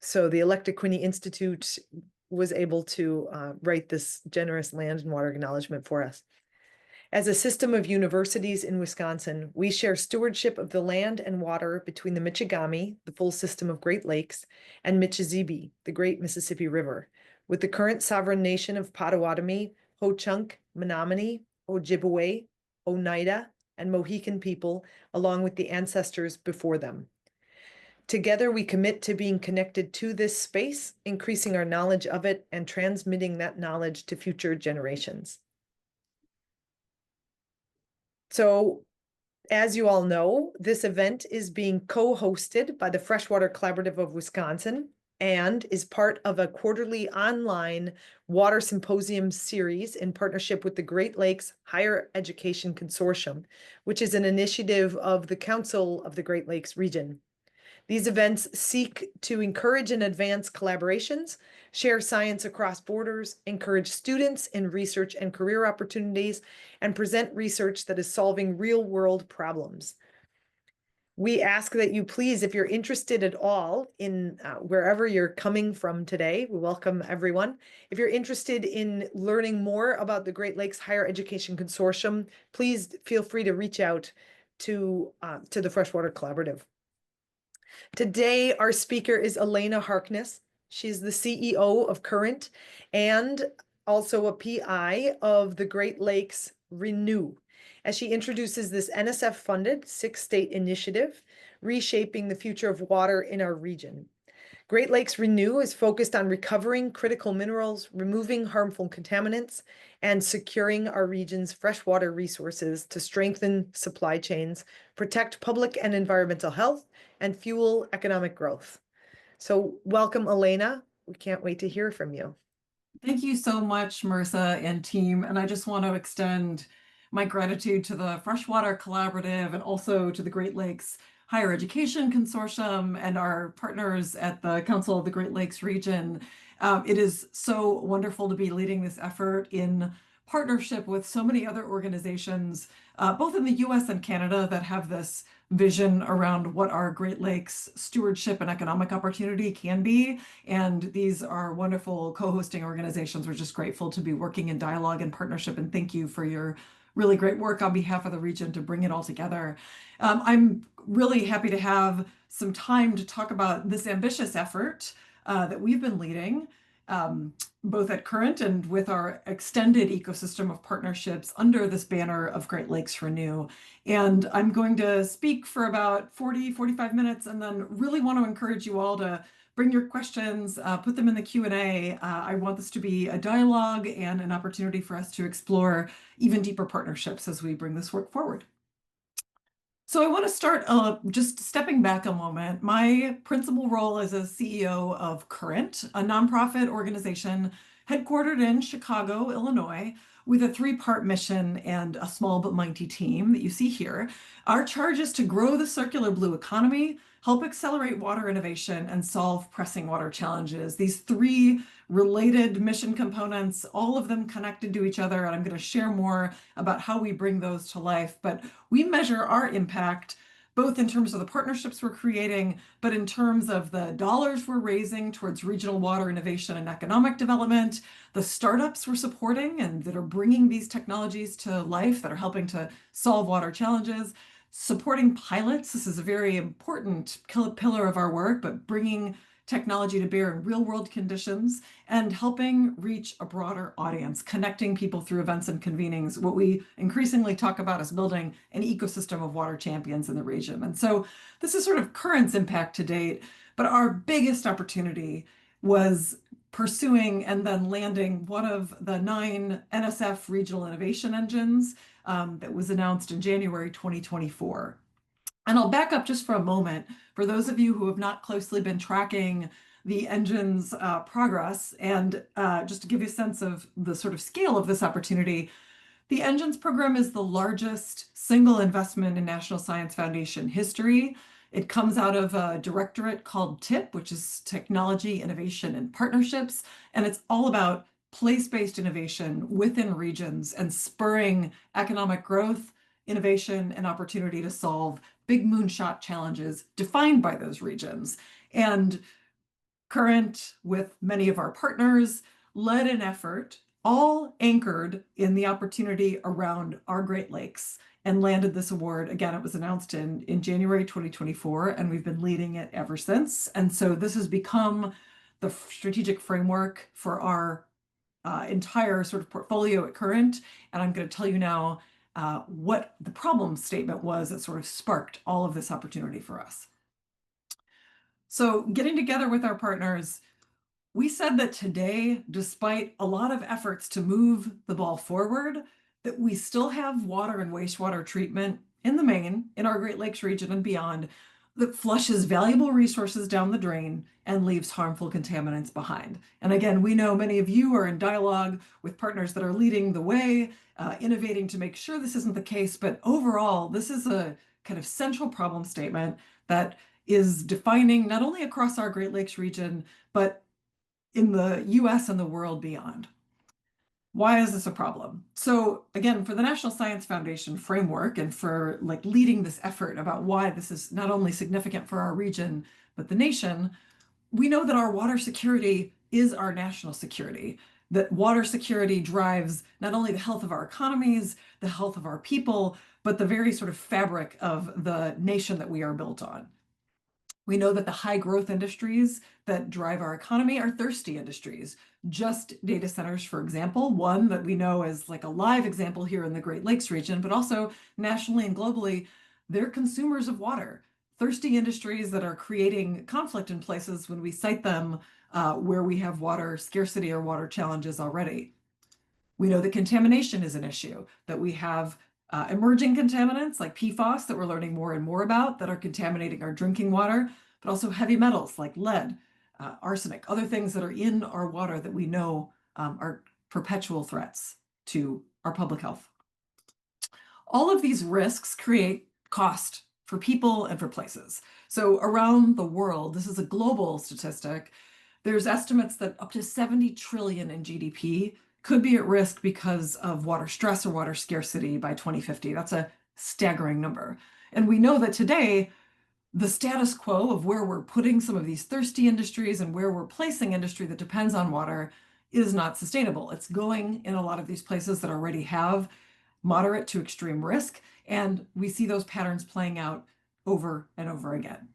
So the Electa Quinney Institute was able to write this generous land and water acknowledgement for us. As a system of universities in Wisconsin, we share stewardship of the land and water between the Michigami, the full system of Great Lakes, and Michizzibi, the Great Mississippi River, with the current sovereign nation of Potawatomi, Ho-Chunk, Menominee, Ojibwe, Oneida, and Mohican people, along with the ancestors before them. Together, we commit to being connected to this space, increasing our knowledge of it, and transmitting that knowledge to future generations. So, as you all know, this event is being co-hosted by the Freshwater Collaborative of Wisconsin and is part of a quarterly online water symposium series in partnership with the Great Lakes Higher Education Consortium, which is an initiative of the Council of the Great Lakes region. These events seek to encourage and advance collaborations, share science across borders, encourage students in research and career opportunities, and present research that is solving real-world problems. We ask that you please, if you're interested at all in wherever you're coming from today, we welcome everyone. If you're interested in learning more about the Great Lakes Higher Education Consortium, please feel free to reach out to the Freshwater Collaborative. Today, our speaker is Alaina Harkness. She's the CEO of Current and also a PI of the Great Lakes Renew, as she introduces this NSF-funded 6-state initiative, reshaping the future of water in our region. Great Lakes Renew is focused on recovering critical minerals, removing harmful contaminants, and securing our region's freshwater resources to strengthen supply chains, protect public and environmental health, and fuel economic growth. So welcome, Alaina. We can't wait to hear from you. Thank you so much, Marissa and team. And I just want to extend my gratitude to the Freshwater Collaborative and also to the Great Lakes Higher Education Consortium and our partners at the Council of the Great Lakes region. It is so wonderful to be leading this effort in partnership with so many other organizations, both in the US and Canada, that have this vision around what our Great Lakes stewardship and economic opportunity can be. And these are wonderful co-hosting organizations. We're just grateful to be working in dialogue and partnership, and thank you for your really great work on behalf of the region to bring it all together. I'm really happy to have some time to talk about this ambitious effort that we've been leading, both at Current and with our extended ecosystem of partnerships under this banner of Great Lakes Renew. And I'm going to speak for about 45 minutes, and then really want to encourage you all to bring your questions, put them in the Q&A. I want this to be a dialogue and an opportunity for us to explore even deeper partnerships as we bring this work forward. So I want to start just stepping back a moment. My principal role as a CEO of Current, a nonprofit organization headquartered in Chicago, Illinois, with a 3-part mission and a small but mighty team that you see here. Our charge is to grow the circular blue economy, help accelerate water innovation, and solve pressing water challenges. These 3 related mission components, all of them connected to each other, and I'm going to share more about how we bring those to life. But we measure our impact both in terms of the partnerships we're creating, but in terms of the dollars we're raising towards regional water innovation and economic development, the startups we're supporting and that are bringing these technologies to life, that are helping to solve water challenges, supporting pilots. This is a very important pillar of our work, but bringing technology to bear in real-world conditions and helping reach a broader audience, connecting people through events and convenings. What we increasingly talk about is building an ecosystem of water champions in the region. And so this is sort of Current's impact to date, but our biggest opportunity was pursuing and then landing one of the 9 NSF regional innovation engines that was announced in January 2024. And I'll back up just for a moment. For those of you who have not closely been tracking the engine's progress, and just to give you a sense of the sort of scale of this opportunity, the Engines program is the largest single investment in National Science Foundation history. It comes out of a directorate called TIP, which is Technology, Innovation, and Partnerships, and it's all about place-based innovation within regions and spurring economic growth, innovation, and opportunity to solve big moonshot challenges defined by those regions. And Current, with many of our partners, led an effort all anchored in the opportunity around our Great Lakes and landed this award. Again, it was announced in January 2024, and we've been leading it ever since. And so this has become the strategic framework for our entire sort of portfolio at Current. And I'm going to tell you now what the problem statement was that sort of sparked all of this opportunity for us. So getting together with our partners, we said that today, despite a lot of efforts to move the ball forward, that we still have water and wastewater treatment in the main, in our Great Lakes region and beyond, that flushes valuable resources down the drain and leaves harmful contaminants behind. And again, we know many of you are in dialogue with partners that are leading the way, innovating to make sure this isn't the case. But overall, this is a kind of central problem statement that is defining not only across our Great Lakes region, but in the US and the world beyond. Why is this a problem? So again, for the National Science Foundation framework and for like leading this effort about why this is not only significant for our region, but the nation, we know that our water security is our national security, that water security drives not only the health of our economies, the health of our people, but the very sort of fabric of the nation that we are built on. We know that the high growth industries that drive our economy are thirsty industries. Just data centers, for example, one that we know is like a live example here in the Great Lakes region, but also nationally and globally, they're consumers of water. Thirsty industries that are creating conflict in places when we cite them where we have water scarcity or water challenges already. We know that contamination is an issue, that we have emerging contaminants like PFAS that we're learning more and more about that are contaminating our drinking water, but also heavy metals like lead, arsenic, other things that are in our water that we know are perpetual threats to our public health. All of these risks create cost for people and for places. So around the world, this is a global statistic, there's estimates that up to 70 trillion in GDP could be at risk because of water stress or water scarcity by 2050. That's a staggering number. And we know that today, the status quo of where we're putting some of these thirsty industries and where we're placing industry that depends on water is not sustainable. It's going in a lot of these places that already have moderate to extreme risk, and we see those patterns playing out over and over again.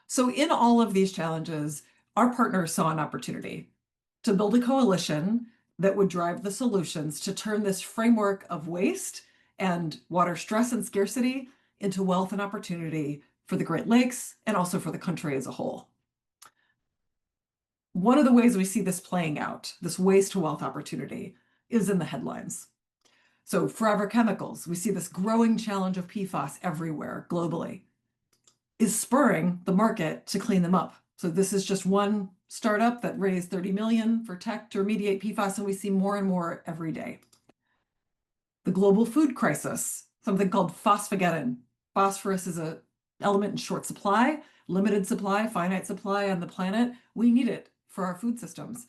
So in all of these challenges, our partners saw an opportunity to build a coalition that would drive the solutions to turn this framework of waste and water stress and scarcity into wealth and opportunity for the Great Lakes and also for the country as a whole. One of the ways we see this playing out, this waste to wealth opportunity, is in the headlines. So forever chemicals, we see this growing challenge of PFAS everywhere globally, is spurring the market to clean them up. So this is just one startup that raised 30 million for tech to remediate PFAS, and we see more and more every day. The global food crisis, something called phosphageddon. Phosphorus is an element in short supply, limited supply, finite supply on the planet. We need it for our food systems.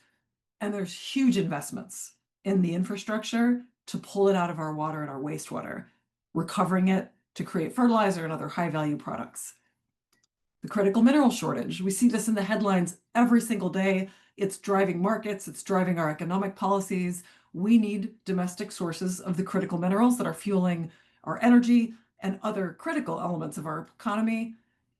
And there's huge investments in the infrastructure to pull it out of our water and our wastewater, recovering it to create fertilizer and other high-value products. The critical mineral shortage, we see this in the headlines every single day. It's driving markets, it's driving our economic policies. We need domestic sources of the critical minerals that are fueling our energy and other critical elements of our economy,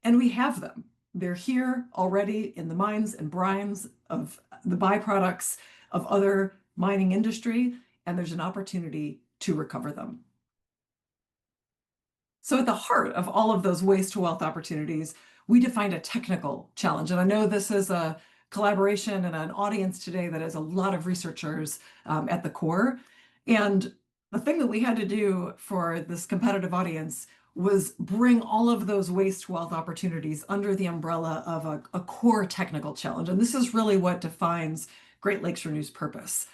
and we have them. They're here already in the mines and brines of the byproducts of other mining industry, and there's an opportunity to recover them. So at the heart of all of those waste to wealth opportunities, we defined a technical challenge. And I know this is a collaboration and an audience today that has a lot of researchers at the core. And the thing that we had to do for this competitive audience was bring all of those waste to wealth opportunities under the umbrella of a core technical challenge. And this is really what defines Great Lakes Renew's purpose.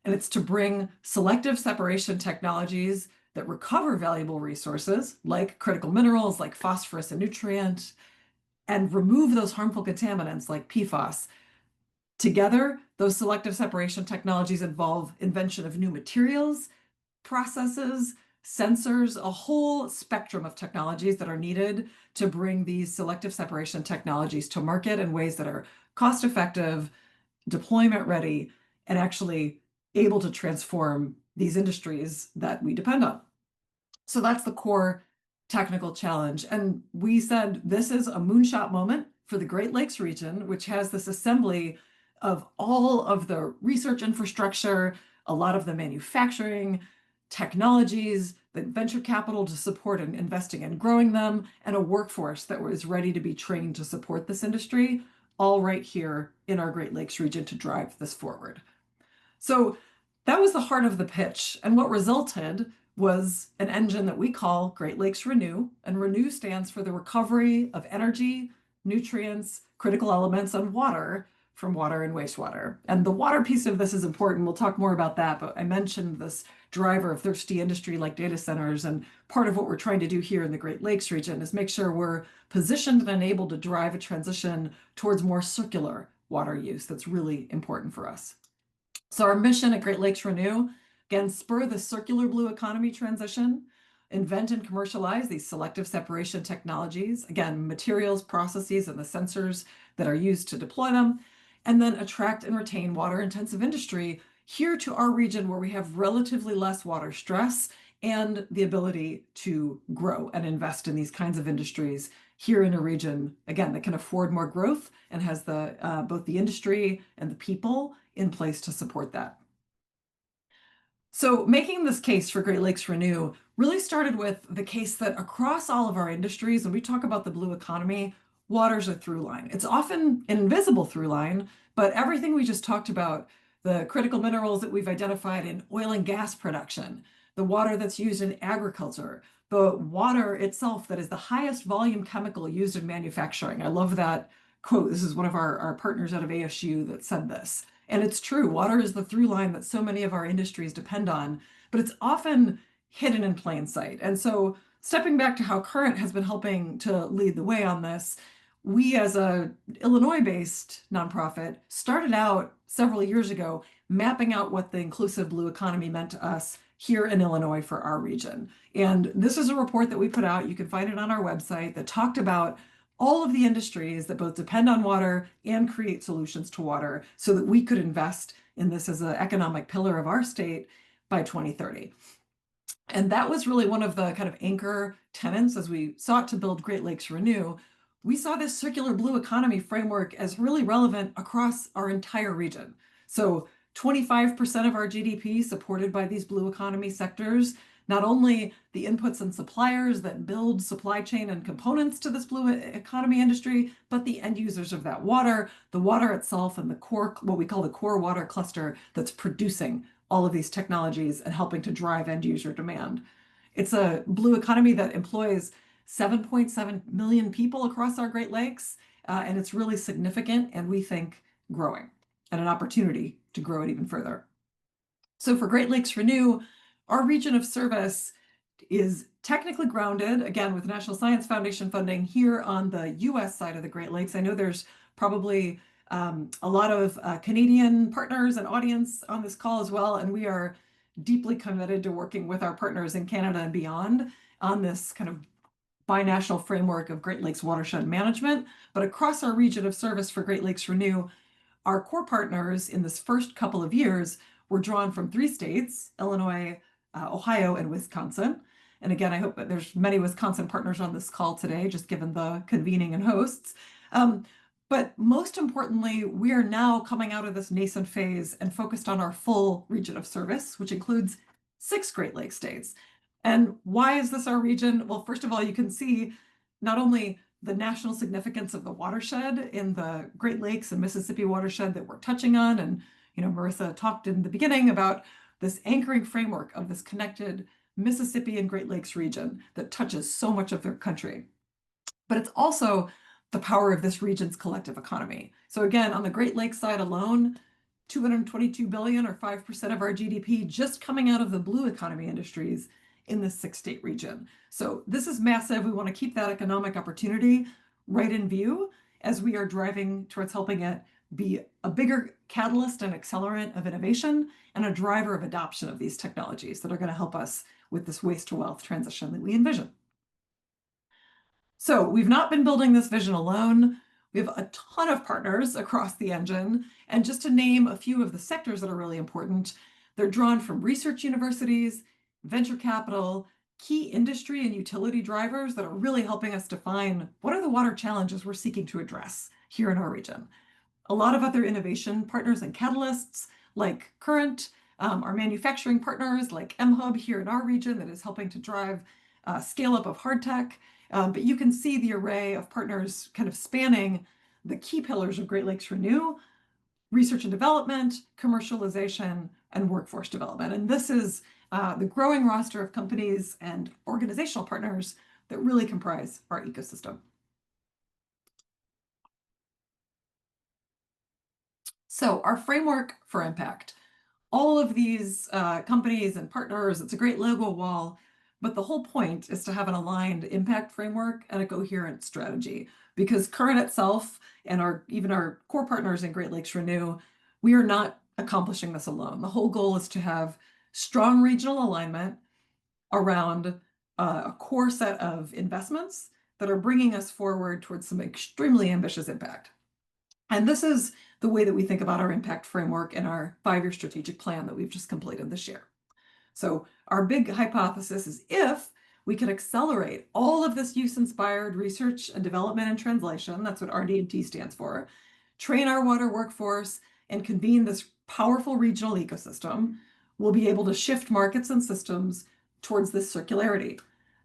And it's to bring selective separation technologies that recover valuable resources like critical minerals, like phosphorus and nutrient, and remove those harmful contaminants like PFAS. Together, those selective separation technologies involve invention of new materials, processes, sensors, a whole spectrum of technologies that are needed to bring these selective separation technologies to market in ways that are cost effective, deployment ready, and actually able to transform these industries that we depend on. So that's the core technical challenge. And we said this is a moonshot moment for the Great Lakes region, which has this assembly of all of the research infrastructure, a lot of the manufacturing technologies, the venture capital to support and investing and growing them, and a workforce that was ready to be trained to support this industry, all right here in our Great Lakes region to drive this forward. So that was the heart of the pitch. And what resulted was an engine that we call Great Lakes Renew. And Renew stands for the recovery of energy, nutrients, critical elements, and water from water and wastewater. And the water piece of this is important. We'll talk more about that. But I mentioned this driver of thirsty industry like data centers. And part of what we're trying to do here in the Great Lakes region is make sure we're positioned and able to drive a transition towards more circular water use. That's really important for us. So our mission at Great Lakes Renew, again, spur the circular blue economy transition, invent and commercialize these selective separation technologies, again, materials, processes, and the sensors that are used to deploy them, and then attract and retain water-intensive industry here to our region where we have relatively less water stress and the ability to grow and invest in these kinds of industries here in a region, again, that can afford more growth and has the both the industry and the people in place to support that. So making this case for Great Lakes Renew really started with the case that across all of our industries, when we talk about the blue economy, water's a through line. It's often an invisible through line, but everything we just talked about, the critical minerals that we've identified in oil and gas production, the water that's used in agriculture, the water itself that is the highest volume chemical used in manufacturing. I love that quote. This is one of our partners out of ASU that said this. And it's true, water is the through line that so many of our industries depend on, but it's often hidden in plain sight. And so stepping back to how Current has been helping to lead the way on this, we as a Illinois-based nonprofit started out several years ago mapping out what the inclusive blue economy meant to us here in Illinois for our region. And this is a report that we put out, you can find it on our website, that talked about all of the industries that both depend on water and create solutions to water so that we could invest in this as an economic pillar of our state by 2030. And that was really one of the kind of anchor tenets as we sought to build Great Lakes Renew. We saw this circular blue economy framework as really relevant across our entire region. So 25% of our GDP supported by these blue economy sectors, not only the inputs and suppliers that build supply chain and components to this blue economy industry, but the end users of that water, the water itself, and the core, what we call the core water cluster that's producing all of these technologies and helping to drive end user demand. It's a blue economy that employs 7.7 million people across our Great Lakes, and it's really significant and we think growing, and an opportunity to grow it even further. So for Great Lakes Renew, our region of service is technically grounded, again, with National Science Foundation funding here on the US side of the Great Lakes. I know there's probably a lot of Canadian partners and audience on this call as well, and we are deeply committed to working with our partners in Canada and beyond on this kind of binational framework of Great Lakes watershed management. But across our region of service for Great Lakes Renew, our core partners in this first couple of years were drawn from 3 states, Illinois, Ohio, and Wisconsin. And again, I hope that there's many Wisconsin partners on this call today, just given the convening and hosts. But most importantly, we are now coming out of this nascent phase and focused on our full region of service, which includes 6 Great Lakes states. And why is this our region? Well, first of all, you can see not only the national significance of the watershed in the Great Lakes and Mississippi watershed that we're touching on. And, Marissa talked in the beginning about this anchoring framework of this connected Mississippi and Great Lakes region that touches so much of their country. But it's also the power of this region's collective economy. So again, on the Great Lakes side alone, 222 billion or 5% of our GDP just coming out of the blue economy industries in this 6-state region. So this is massive. We want to keep that economic opportunity right in view as we are driving towards helping it be a bigger catalyst and accelerant of innovation and a driver of adoption of these technologies that are going to help us with this waste to wealth transition that we envision. So we've not been building this vision alone. We have a ton of partners across the engine. And just to name a few of the sectors that are really important, they're drawn from research universities, venture capital, key industry and utility drivers that are really helping us define what are the water challenges we're seeking to address here in our region. A lot of other innovation partners and catalysts like Current, our manufacturing partners like MHub here in our region that is helping to drive scale up of hard tech. But you can see the array of partners kind of spanning the key pillars of Great Lakes Renew: research and development, commercialization, and workforce development. And this is the growing roster of companies and organizational partners that really comprise our ecosystem. So our framework for impact. All of these companies and partners, it's a great logo wall, but the whole point is to have an aligned impact framework and a coherent strategy. Because Current itself and even our core partners in Great Lakes Renew, we are not accomplishing this alone. The whole goal is to have strong regional alignment around a core set of investments that are bringing us forward towards some extremely ambitious impact. And this is the way that we think about our impact framework in our 5-year strategic plan that we've just completed this year. So our big hypothesis is if we can accelerate all of this use-inspired research and development and translation, that's what RD&T stands for, train our water workforce, and convene this powerful regional ecosystem, we'll be able to shift markets and systems towards this circularity.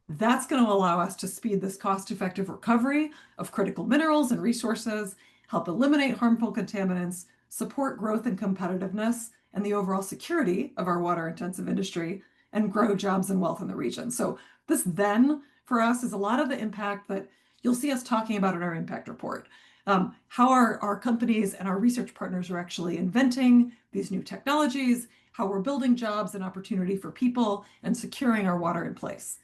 That's going to allow us to speed this cost-effective recovery of critical minerals and resources, help eliminate harmful contaminants, support growth and competitiveness, and the overall security of our water-intensive industry, and grow jobs and wealth in the region. So this then, for us, is a lot of the impact that you'll see us talking about in our impact report. How our companies and our research partners are actually inventing these new technologies, how we're building jobs and opportunity for people, and securing our water in place.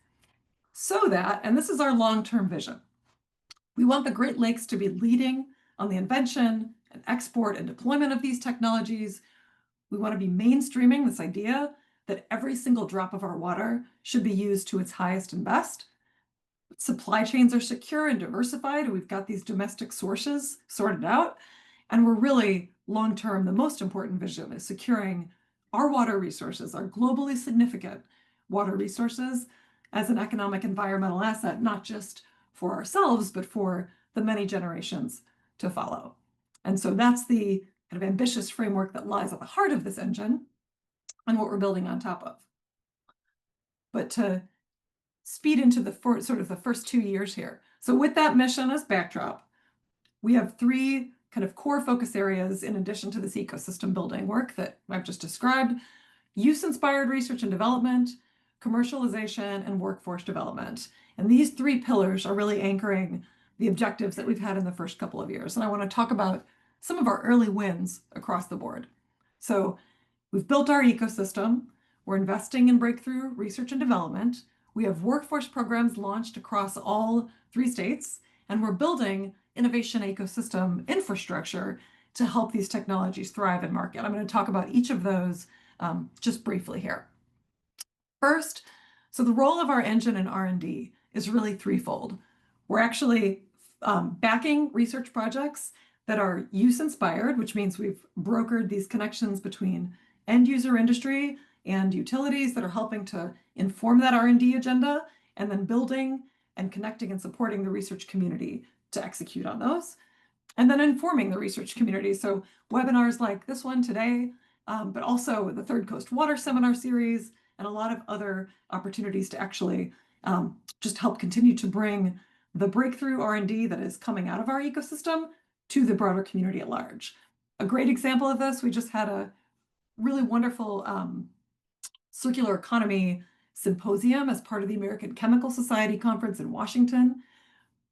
So that, and this is our long-term vision, we want the Great Lakes to be leading on the invention and export and deployment of these technologies. We want to be mainstreaming this idea that every single drop of our water should be used to its highest and best. Supply chains are secure and diversified. We've got these domestic sources sorted out. And we're really long-term, the most important vision is securing our water resources, our globally significant water resources, as an economic environmental asset, not just for ourselves, but for the many generations to follow. And so that's the kind of ambitious framework that lies at the heart of this engine and what we're building on top of. But to speed into the sort of the first 2 years here. So with that mission as backdrop, we have 3 kind of core focus areas in addition to this ecosystem building work that I've just described: use-inspired research and development, commercialization, and workforce development. And these 3 pillars are really anchoring the objectives that we've had in the first couple of years. And I want to talk about some of our early wins across the board. So we've built our ecosystem. We're investing in breakthrough research and development. We have workforce programs launched across all 3 states, and we're building innovation ecosystem infrastructure to help these technologies thrive in market. I'm going to talk about each of those just briefly here. First, so the role of our engine in R&D is really threefold. We're actually backing research projects that are use-inspired, which means we've brokered these connections between end-user industry and utilities that are helping to inform that R&D agenda, and then building and connecting and supporting the research community to execute on those, and then informing the research community. So webinars like this one today, but also the Third Coast Water Seminar Series, and a lot of other opportunities to actually just help continue to bring the breakthrough R&D that is coming out of our ecosystem to the broader community at large. A great example of this, we just had a really wonderful circular economy symposium as part of the American Chemical Society conference in Washington.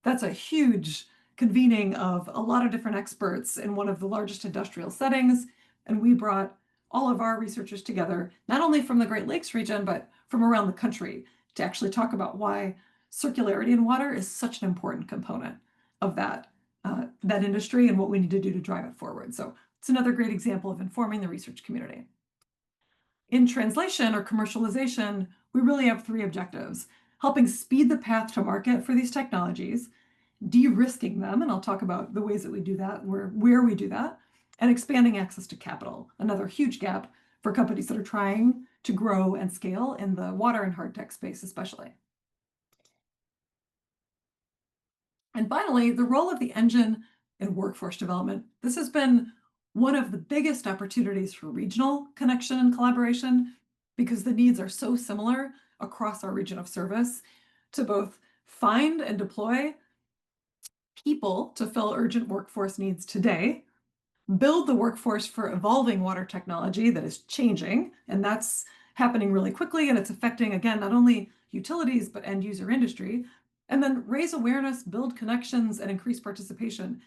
That's a huge convening of a lot of different experts in one of the largest industrial settings. And we brought all of our researchers together, not only from the Great Lakes region, but from around the country, to actually talk about why circularity in water is such an important component of that industry and what we need to do to drive it forward. So it's another great example of informing the research community. In translation or commercialization, we really have three objectives: helping speed the path to market for these technologies, de-risking them, and I'll talk about the ways that we do that, where we do that, and expanding access to capital, another huge gap for companies that are trying to grow and scale in the water and hard tech space especially. And finally, the role of the engine in workforce development. This has been one of the biggest opportunities for regional connection and collaboration because the needs are so similar across our region of service to both find and deploy people to fill urgent workforce needs today, build the workforce for evolving water technology that is changing, and that's happening really quickly, and it's affecting, again, not only utilities, but end user industry, and then raise awareness, build connections, and increase participation.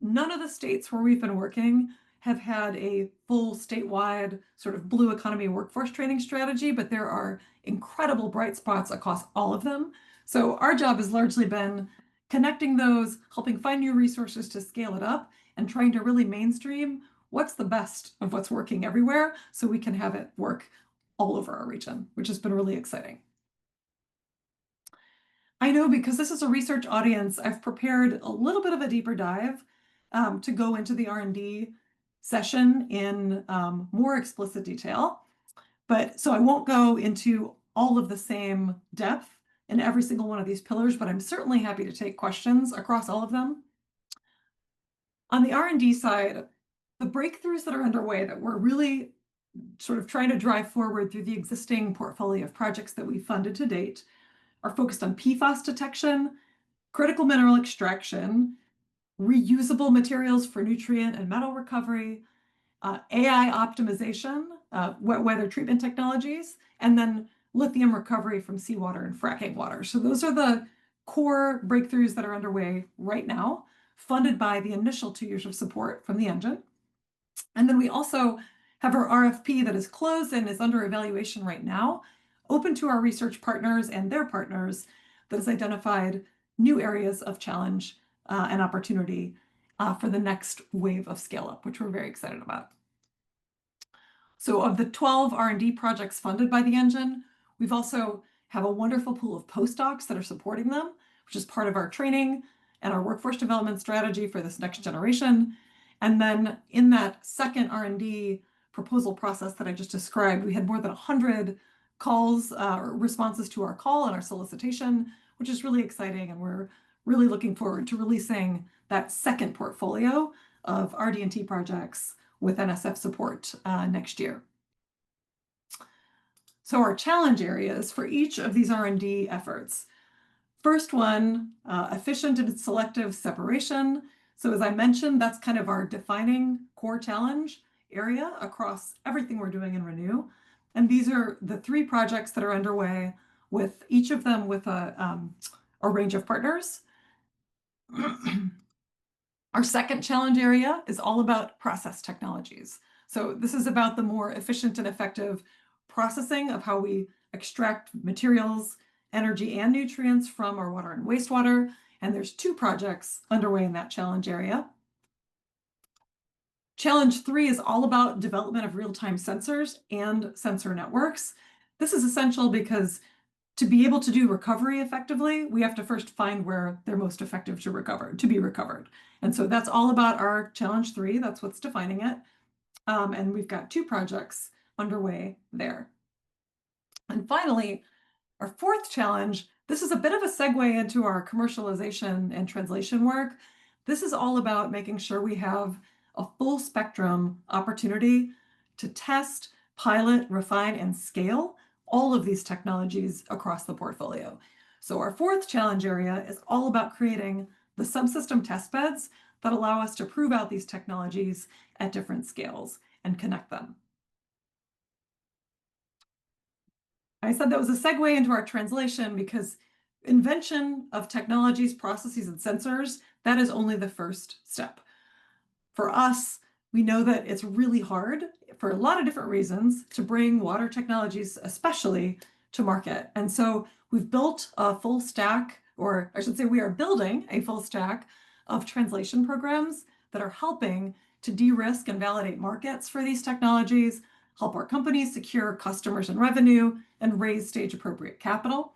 None of the states where we've been working have had a full statewide sort of blue economy workforce training strategy, but there are incredible bright spots across all of them. So our job has largely been connecting those, helping find new resources to scale it up, and trying to really mainstream what's the best of what's working everywhere so we can have it work all over our region, which has been really exciting. I know because this is a research audience, I've prepared a little bit of a deeper dive to go into the R&D session in more explicit detail. But so I won't go into all of the same depth in every single one of these pillars, but I'm certainly happy to take questions across all of them. On the R&D side, the breakthroughs that are underway that we're really sort of trying to drive forward through the existing portfolio of projects that we've funded to date are focused on PFAS detection, critical mineral extraction, reusable materials for nutrient and metal recovery, AI optimization, wet weather treatment technologies, and then lithium recovery from seawater and fracking water. So those are the core breakthroughs that are underway right now, funded by the initial 2 years of support from the engine. And then we also have our RFP that is closed and is under evaluation right now, open to our research partners and their partners, that has identified new areas of challenge and opportunity for the next wave of scale up, which we're very excited about. So of the 12 R&D projects funded by the engine, we've also have a wonderful pool of postdocs that are supporting them, which is part of our training and our workforce development strategy for this next generation. And then in that second R&D proposal process that I just described, we had more than 100 calls or responses to our call and our solicitation, which is really exciting. And we're really looking forward to releasing that second portfolio of RD&T projects with NSF support next year. So our challenge areas for each of these R&D efforts. First one, efficient and selective separation. So as I mentioned, that's kind of our defining core challenge area across everything we're doing in Renew. And these are the 3 projects that are underway, with each of them with a range of partners. Our second challenge area is all about process technologies. So this is about the more efficient and effective processing of how we extract materials, energy, and nutrients from our water and wastewater. And there's 2 projects underway in that challenge area. Challenge 3 is all about development of real-time sensors and sensor networks. This is essential because to be able to do recovery effectively, we have to first find where they're most effective to be recovered. And so that's all about our challenge 3. That's what's defining it. And we've got 2 projects underway there. And finally, our fourth challenge, this is a bit of a segue into our commercialization and translation work. This is all about making sure we have a full spectrum opportunity to test, pilot, refine, and scale all of these technologies across the portfolio. So our fourth challenge area is all about creating the subsystem test beds that allow us to prove out these technologies at different scales and connect them. I said that was a segue into our translation because invention of technologies, processes, and sensors, that is only the first step. For us, we know that it's really hard for a lot of different reasons to bring water technologies, especially, to market. And so we've built a full stack, or I should say we are building a full stack of translation programs that are helping to de-risk and validate markets for these technologies, help our companies secure customers and revenue, and raise stage-appropriate capital.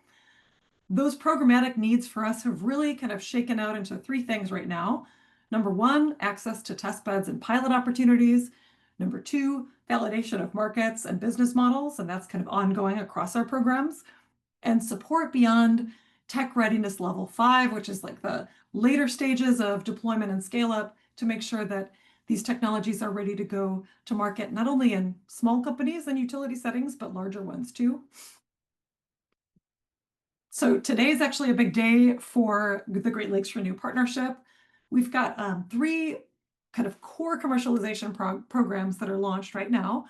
Those programmatic needs for us have really kind of shaken out into three things right now. Number one, access to test beds and pilot opportunities. Number two, validation of markets and business models, and that's kind of ongoing across our programs. And support beyond tech readiness level 5, which is like the later stages of deployment and scale up, to make sure that these technologies are ready to go to market, not only in small companies and utility settings, but larger ones too. So today is actually a big day for the Great Lakes Renew Partnership. We've got 3 kind of core commercialization programs that are launched right now.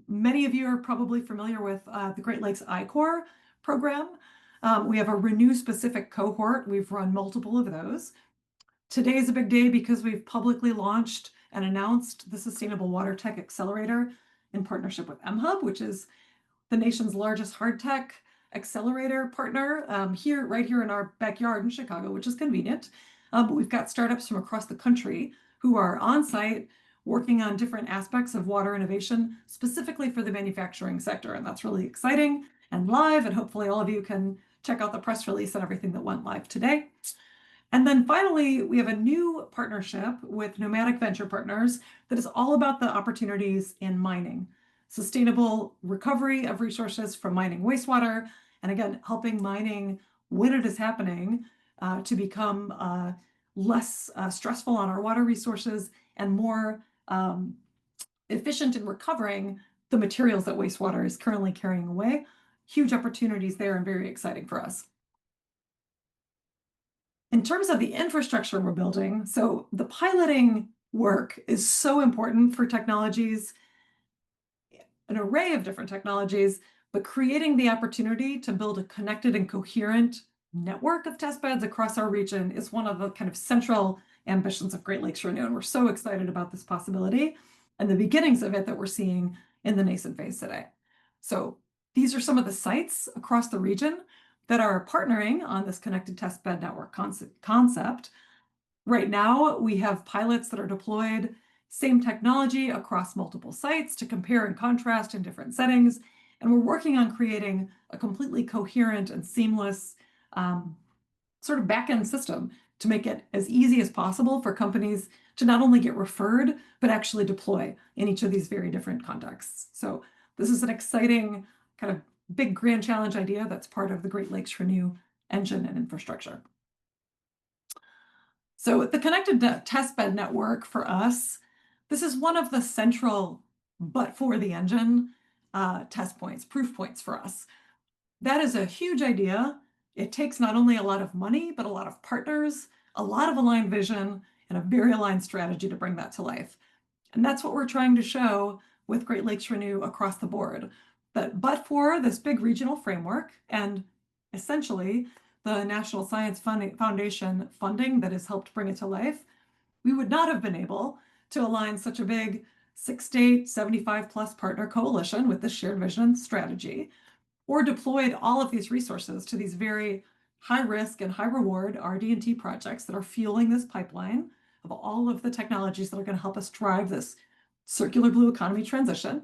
Many of you are probably familiar with the Great Lakes I-Core program. We have a Renew specific cohort. We've run multiple of those. Today is a big day because we've publicly launched and announced the Sustainable Water Tech Accelerator in partnership with MHub, which is the nation's largest hard tech accelerator partner, right here in our backyard in Chicago, which is convenient. But we've got startups from across the country who are on site working on different aspects of water innovation, specifically for the manufacturing sector. And that's really exciting and live. And hopefully all of you can check out the press release and everything that went live today. And then finally, we have a new partnership with Nomadic Venture Partners that is all about the opportunities in mining, sustainable recovery of resources from mining wastewater, and again, helping mining when it is happening to become less stressful on our water resources and more efficient in recovering the materials that wastewater is currently carrying away. Huge opportunities there and very exciting for us. In terms of the infrastructure we're building, so the piloting work is so important for technologies, an array of different technologies, but creating the opportunity to build a connected and coherent network of test beds across our region is one of the kind of central ambitions of Great Lakes Renew. And we're so excited about this possibility and the beginnings of it that we're seeing in the nascent phase today. So these are some of the sites across the region that are partnering on this connected test bed network concept. Right now, we have pilots that are deployed, same technology across multiple sites to compare and contrast in different settings. And we're working on creating a completely coherent and seamless sort of back-end system to make it as easy as possible for companies to not only get referred, but actually deploy in each of these very different contexts. So this is an exciting kind of big grand challenge idea that's part of the Great Lakes Renew engine and infrastructure. So the connected test bed network for us, this is one of the central, but for the engine, test points, proof points for us. That is a huge idea. It takes not only a lot of money, but a lot of partners, a lot of aligned vision, and a very aligned strategy to bring that to life. And that's what we're trying to show with Great Lakes Renew across the board. But for this big regional framework and essentially the National Science Foundation funding that has helped bring it to life, we would not have been able to align such a big 6-state, 75+ partner coalition with this shared vision strategy, or deployed all of these resources to these very high risk and high reward RD&T projects that are fueling this pipeline of all of the technologies that are going to help us drive this circular blue economy transition.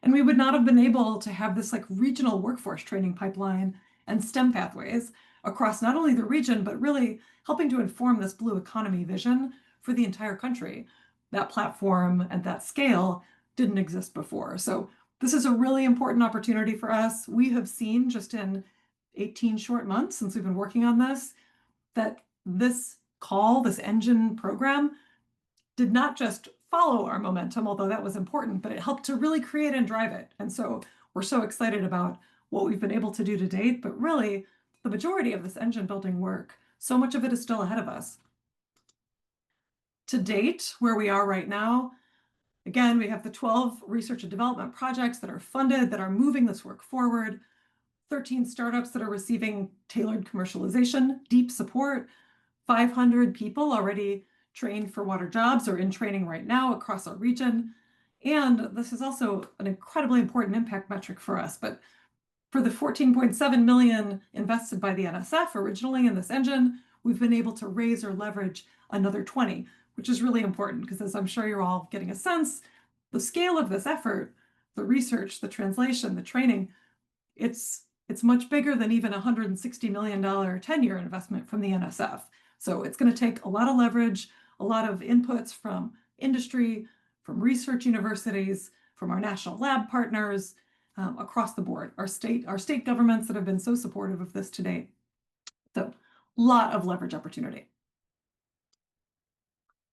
And we would not have been able to have this like regional workforce training pipeline and STEM pathways across not only the region, but really helping to inform this blue economy vision for the entire country. That platform and that scale didn't exist before. So this is a really important opportunity for us. We have seen just in 18 short months since we've been working on this, that this engine program did not just follow our momentum, although that was important, but it helped to really create and drive it. And so we're so excited about what we've been able to do to date, but really the majority of this engine building work, so much of it is still ahead of us. To date, where we are right now, again, we have the 12 research and development projects that are funded, that are moving this work forward, 13 startups that are receiving tailored commercialization, deep support, 500 people already trained for water jobs or in training right now across our region. And this is also an incredibly important impact metric for us. But for the 14.7 million invested by the NSF originally in this engine, we've been able to raise or leverage another 20, which is really important because, as I'm sure you're all getting a sense, the scale of this effort the research, the translation, the training, it's much bigger than even a $160 million 10-year investment from the NSF. So it's going to take a lot of leverage, a lot of inputs from industry, from research universities, from our national lab partners, across the board, our state governments that have been so supportive of this to date. So a lot of leverage opportunity.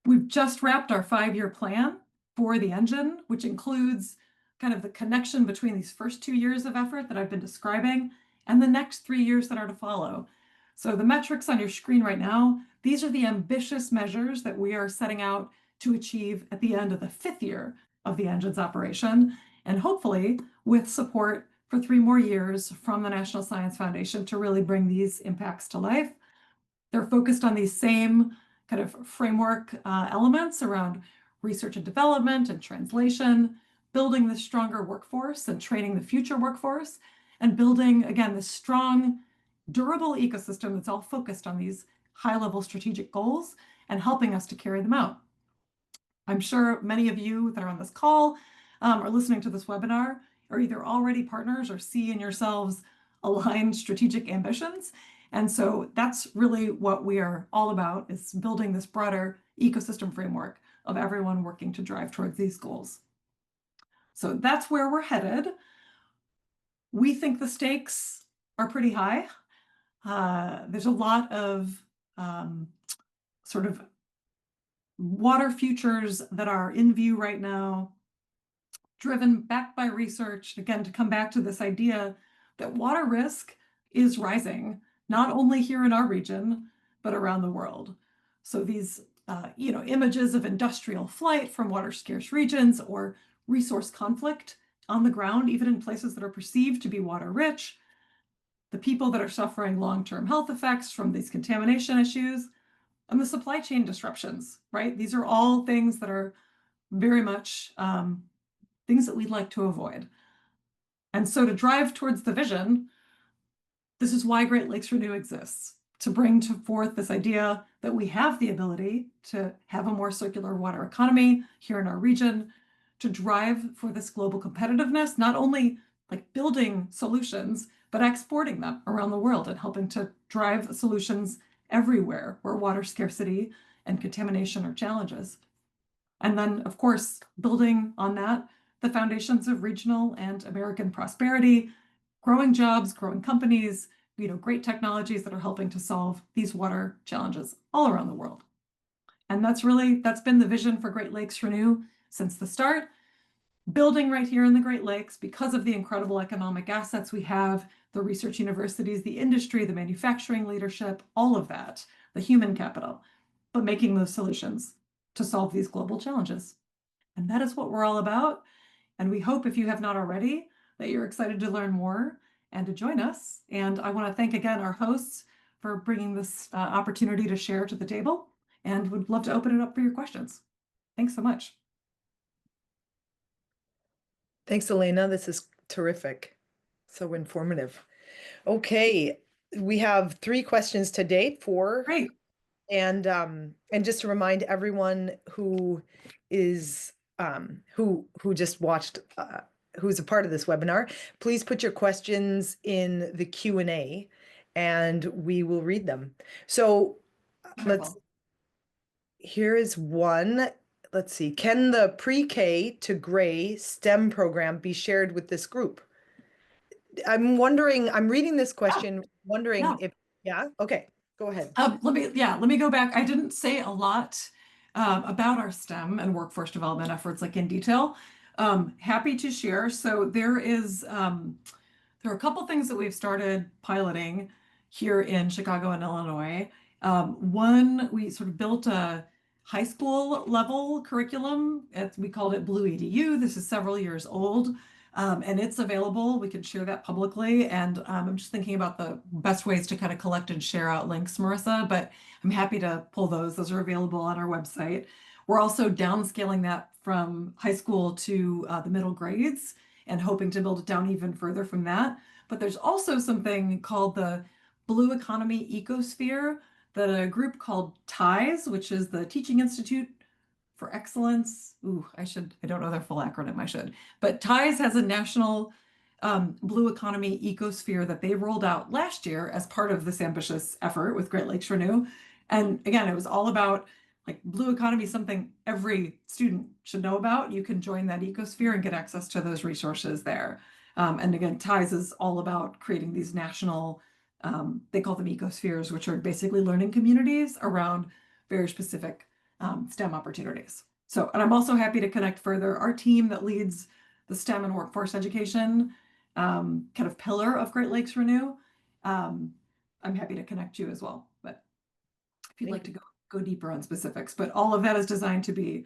We've just wrapped our 5-year plan for the engine, which includes kind of the connection between these first 2 years of effort that I've been describing and the next 3 years that are to follow. So the metrics on your screen right now, these are the ambitious measures that we are setting out to achieve at the end of the 5th year of the engine's operation, and hopefully with support for 3 more years from the National Science Foundation to really bring these impacts to life. They're focused on these same kind of framework elements around research and development and translation, building the stronger workforce and training the future workforce, and building, again, this strong, durable ecosystem that's all focused on these high-level strategic goals and helping us to carry them out. I'm sure many of you that are on this call are listening to this webinar are either already partners or see in yourselves aligned strategic ambitions. And so that's really what we are all about, is building this broader ecosystem framework of everyone working to drive towards these goals. So that's where we're headed. We think the stakes are pretty high. There's a lot of sort of water futures that are in view right now, driven back by research, again, to come back to this idea that water risk is rising, not only here in our region, but around the world. So these images of industrial flight from water scarce regions or resource conflict on the ground, even in places that are perceived to be water rich, the people that are suffering long-term health effects from these contamination issues, and the supply chain disruptions, right? These are all things that are very much things that we'd like to avoid. And so to drive towards the vision, this is why Great Lakes Renew exists, to bring forth this idea that we have the ability to have a more circular water economy here in our region, to drive for this global competitiveness, not only like building solutions, but exporting them around the world and helping to drive solutions everywhere where water scarcity and contamination are challenges. And then, of course, building on that, the foundations of regional and American prosperity, growing jobs, growing companies, great technologies that are helping to solve these water challenges all around the world. And that's been the vision for Great Lakes Renew since the start. Building right here in the Great Lakes because of the incredible economic assets we have, the research universities, the industry, the manufacturing leadership, all of that, the human capital, but making those solutions to solve these global challenges. And that is what we're all about. And we hope, if you have not already, that you're excited to learn more and to join us. And I want to thank again our hosts for bringing this opportunity to share to the table, and would love to open it up for your questions. Thanks so much. Thanks, Alaina. This is terrific. So informative. Okay, we have 3 questions to date, 4. Great. And just to remind everyone who is who just watched, who's a part of this webinar, please put your questions in the Q&A and we will read them. So here is one. Let's see. Can the pre-K to Gray STEM program be shared with this group? I'm reading this question, wondering if, okay, go ahead. Let me go back. I didn't say a lot about our STEM and workforce development efforts like in detail. Happy to share. So there are a couple things that we've started piloting here in Chicago and Illinois. One, we sort of built a high school level curriculum. We called it Blue EDU. This is several years old. And it's available. We can share that publicly. And I'm just thinking about the best ways to kind of collect and share out links, Marissa, but I'm happy to pull those. Those are available on our website. We're also downscaling that from high school to the middle grades and hoping to build it down even further from that. But there's also something called the Blue Economy Ecosphere that a group called TIES, which is the Teaching Institute for Excellence. I don't know their full acronym, I should. But TIES has a national blue economy ecosphere that they rolled out last year as part of this ambitious effort with Great Lakes Renew. And again, it was all about like blue economy is something every student should know about. You can join that ecosphere and get access to those resources there. And again, TIES is all about creating these national, they call them ecospheres, which are basically learning communities around very specific STEM opportunities. So, and I'm also happy to connect further. Our team that leads the STEM and workforce education kind of pillar of Great Lakes Renew, I'm happy to connect you as well. But if you'd like to go deeper on specifics, but all of that is designed to be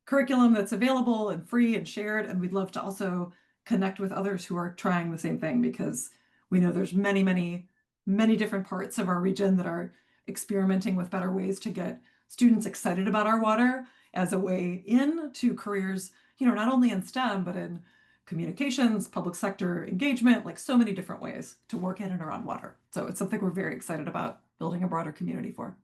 curriculum that's available and free and shared. And we'd love to also connect with others who are trying the same thing, because we know there's many, many, many different parts of our region that are experimenting with better ways to get students excited about our water as a way into careers, not only in STEM, but in communications, public sector engagement, like so many different ways to work in and around water. So it's something we're very excited about building a broader community for.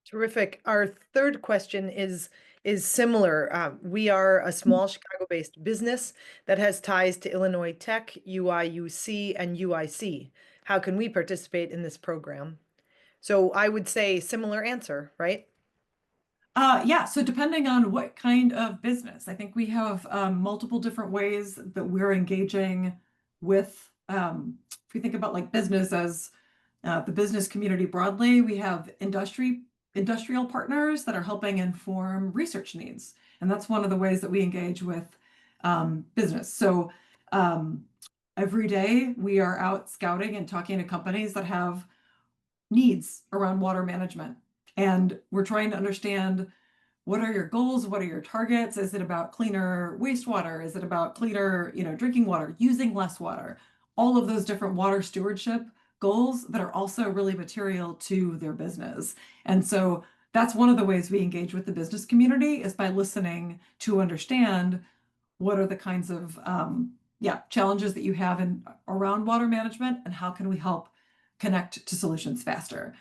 Terrific. Our third question is similar. We are a small Chicago-based business that has ties to Illinois Tech, UIUC, and UIC. How can we participate in this program? So I would say similar answer, right? Yeah, so depending on what kind of business, I think we have multiple different ways that we're engaging with, if we think about like business as the business community broadly, we have industrial partners that are helping inform research needs. And that's one of the ways that we engage with business. So every day we are out scouting and talking to companies that have needs around water management. And we're trying to understand, what are your goals? What are your targets? Is it about cleaner wastewater? Is it about cleaner, drinking water, using less water? All of those different water stewardship goals that are also really material to their business. And so that's one of the ways we engage with the business community, is by listening to understand what are the kinds of challenges that you have around water management, and how can we help connect to solutions faster.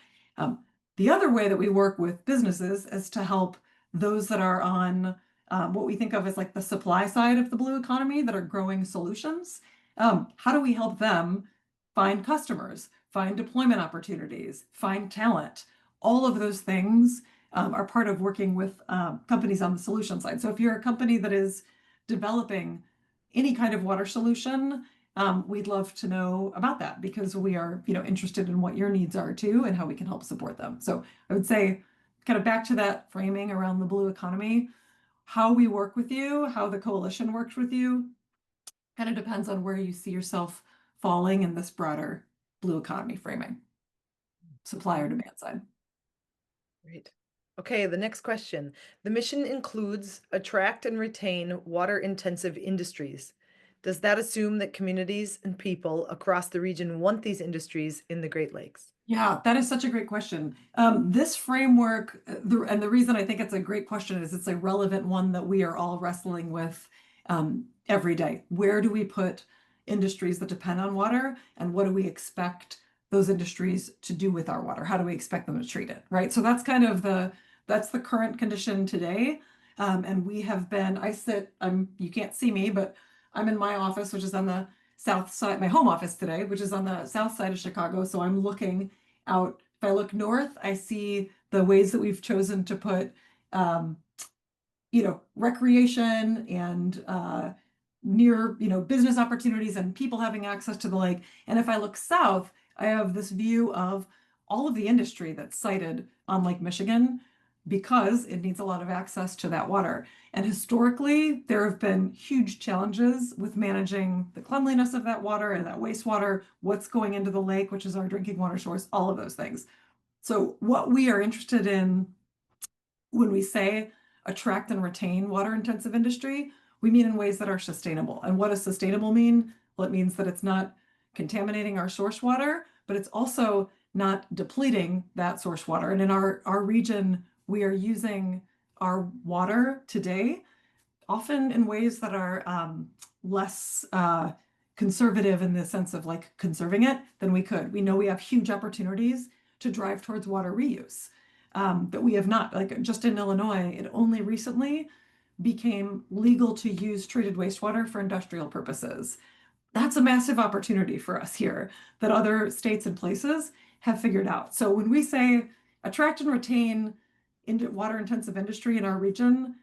The other way that we work with businesses is to help those that are on what we think of as like the supply side of the blue economy, that are growing solutions. How do we help them find customers, find deployment opportunities, find talent? All of those things are part of working with companies on the solution side. So if you're a company that is developing any kind of water solution, we'd love to know about that, because we are, interested in what your needs are too, and how we can help support them. So I would say, kind of back to that framing around the blue economy, how we work with you, how the coalition works with you, kind of depends on where you see yourself falling in this broader blue economy framing, supply or demand side. Great. Okay, the next question. The mission includes attract and retain water-intensive industries. Does that assume that communities and people across the region want these industries in the Great Lakes? Yeah, that is such a great question. This framework, and the reason I think it's a great question is it's a relevant one that we are all wrestling with every day. Where do we put industries that depend on water, and what do we expect those industries to do with our water? How do we expect them to treat it, right? So that's kind of that's the current condition today. And we have been, you can't see me, but I'm in my office, which is on the south side, my home office today, which is on the south side of Chicago. So I'm looking out. If I look north, I see the ways that we've chosen to put, recreation and near, business opportunities and people having access to the lake. And if I look south, I have this view of all of the industry that's sited on Lake Michigan, because it needs a lot of access to that water. And historically, there have been huge challenges with managing the cleanliness of that water and that wastewater, what's going into the lake, which is our drinking water source, all of those things. So what we are interested in when we say attract and retain water-intensive industry, we mean in ways that are sustainable. And what does sustainable mean? Well, it means that it's not contaminating our source water, but it's also not depleting that source water. And in our region, we are using our water today often in ways that are less conservative, in the sense of like conserving it, than we could. We know we have huge opportunities to drive towards water reuse. that we have not. Like just in Illinois, it only recently became legal to use treated wastewater for industrial purposes. That's a massive opportunity for us here that other states and places have figured out. So when we say attract and retain into water intensive industry in our region,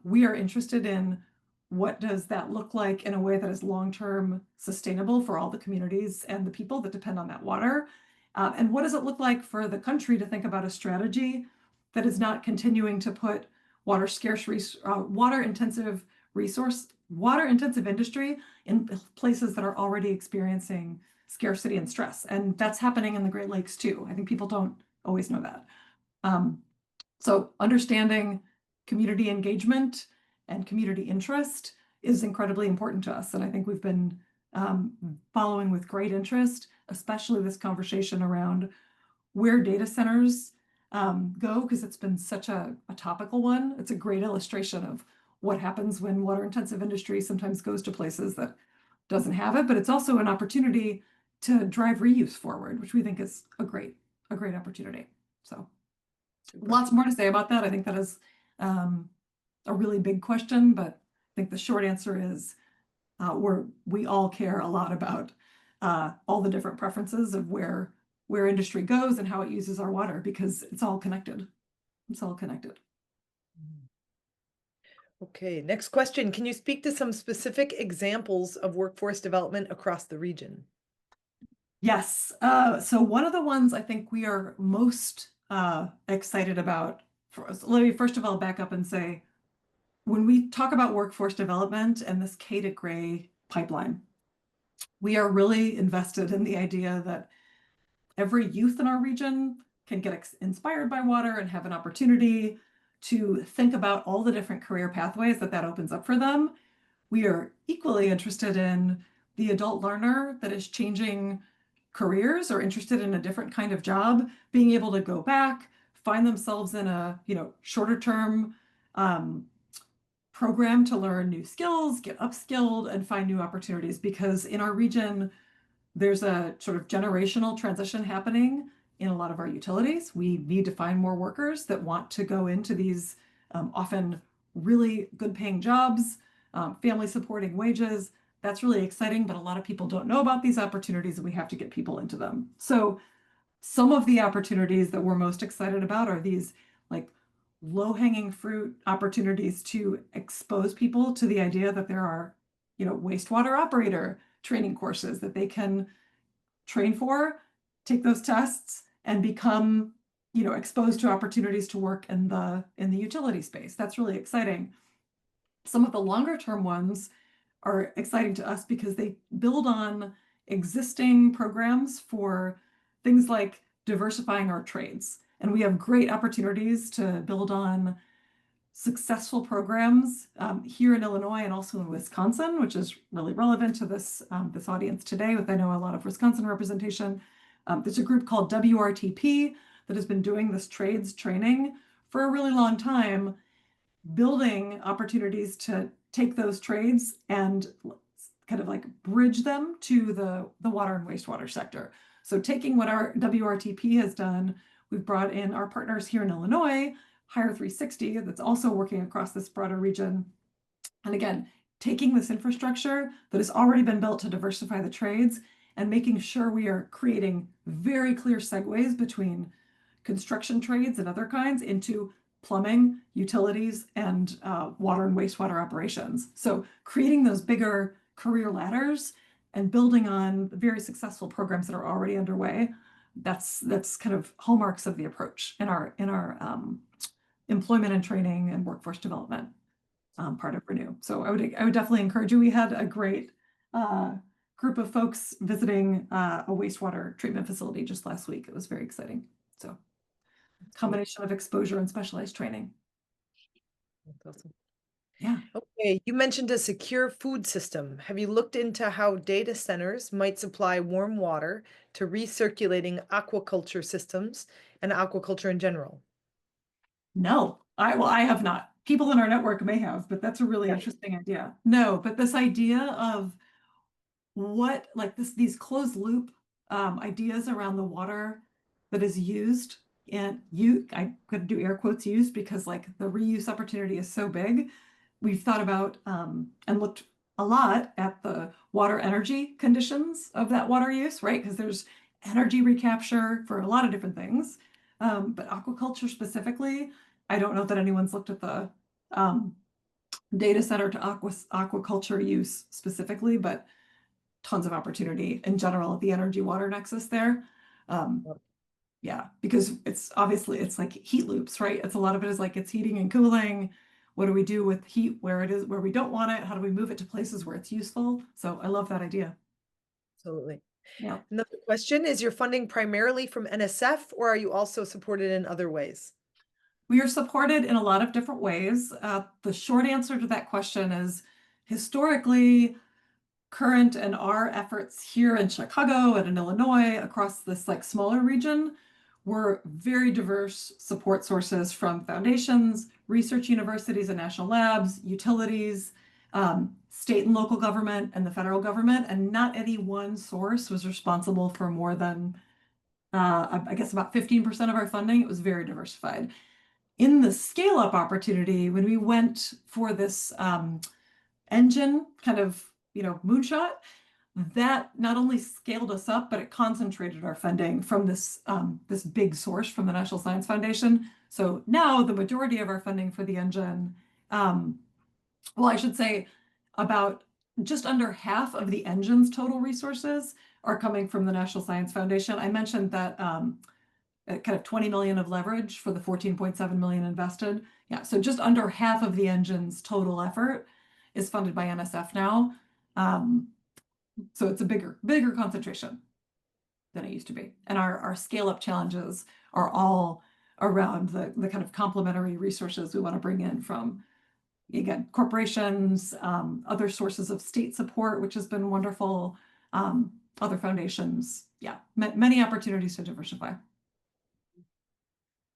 we are interested in what does that look like in a way that is long-term sustainable for all the communities and the people that depend on that water. And what does it look like for the country to think about a strategy that is not continuing to put water scarce, water intensive industry in places that are already experiencing scarcity and stress. And that's happening in the Great Lakes too. I think people don't always know that. So understanding community engagement and community interest is incredibly important to us. And I think we've been following with great interest, especially this conversation around where data centers go, because it's been such a topical one. It's a great illustration of what happens when water intensive industry sometimes goes to places that doesn't have it, but it's also an opportunity to drive reuse forward, which we think is a great opportunity. So lots more to say about that. I think that is a really big question, but I think the short answer is we all care a lot about all the different preferences of where industry goes and how it uses our water, because it's all connected. It's all connected. Okay, next question. Can you speak to some specific examples of workforce development across the region? Yes. So one of the ones I think we are most excited about, let me first of all back up and say, when we talk about workforce development and this K to Gray pipeline, we are really invested in the idea that every youth in our region can get inspired by water and have an opportunity to think about all the different career pathways that opens up for them. We are equally interested in the adult learner that is changing careers or interested in a different kind of job, being able to go back, find themselves in a shorter term program to learn new skills, get upskilled, and find new opportunities. Because in our region, there's a sort of generational transition happening in a lot of our utilities. We need to find more workers that want to go into these often really good paying jobs, family supporting wages. That's really exciting, but a lot of people don't know about these opportunities and we have to get people into them. So some of the opportunities that we're most excited about are these like low-hanging fruit opportunities to expose people to the idea that there are, wastewater operator training courses that they can train for, take those tests, and become, exposed to opportunities to work in the utility space. That's really exciting. Some of the longer term ones are exciting to us because they build on existing programs for things like diversifying our trades. And we have great opportunities to build on successful programs here in Illinois and also in Wisconsin, which is really relevant to this audience today, with I know a lot of Wisconsin representation. There's a group called WRTP that has been doing this trades training for a really long time, building opportunities to take those trades and kind of like bridge them to the water and wastewater sector. So taking what our WRTP has done, we've brought in our partners here in Illinois, Hire 360, that's also working across this broader region. And again, taking this infrastructure that has already been built to diversify the trades and making sure we are creating very clear segues between construction trades and other kinds into plumbing, utilities, and water and wastewater operations. So creating those bigger career ladders and building on very successful programs that are already underway. That's kind of hallmarks of the approach in our employment and training and workforce development part of Renew. So I would definitely encourage you. We had a great group of folks visiting a wastewater treatment facility just last week. It was very exciting. So combination of exposure and specialized training. That's awesome. Yeah. Okay, you mentioned a secure food system. Have you looked into how data centers might supply warm water to recirculating aquaculture systems and aquaculture in general? No, I have not. People in our network may have, but that's a really interesting idea. No, but this idea of what, like these closed loop ideas around the water that is used and I could do air quotes used because like the reuse opportunity is so big. We've thought about and looked a lot at the water energy conditions of that water use, right? Because there's energy recapture for a lot of different things. But aquaculture specifically, I don't know that anyone's looked at the data center to aquaculture use specifically, but tons of opportunity in general at the energy water nexus there. Yeah, because it's obviously it's like heat loops, right? It's a lot of it is like it's heating and cooling. What do we do with heat where it is, where we don't want it? How do we move it to places where it's useful? So I love that idea. Absolutely. Yeah. Another question, is your funding primarily from NSF or are you also supported in other ways? We are supported in a lot of different ways. The short answer to that question is historically, current and our efforts here in Chicago and in Illinois across this like smaller region were very diverse support sources from foundations, research universities and national labs, utilities, state and local government, and the federal government. And not any one source was responsible for more than, I guess, about 15% of our funding. It was very diversified. In the scale up opportunity, when we went for this engine kind of, moonshot, that not only scaled us up, but it concentrated our funding from this big source from the National Science Foundation. So now the majority of our funding for the engine, well, I should say about just under half of the engine's total resources are coming from the National Science Foundation. I mentioned that kind of 20 million of leverage for the 14.7 million invested. Yeah, so just under half of the engine's total effort is funded by NSF now. So it's a bigger concentration than it used to be. And our scale up challenges are all around the kind of complementary resources we want to bring in from, again, corporations, other sources of state support, which has been wonderful, other foundations. Yeah, many opportunities to diversify.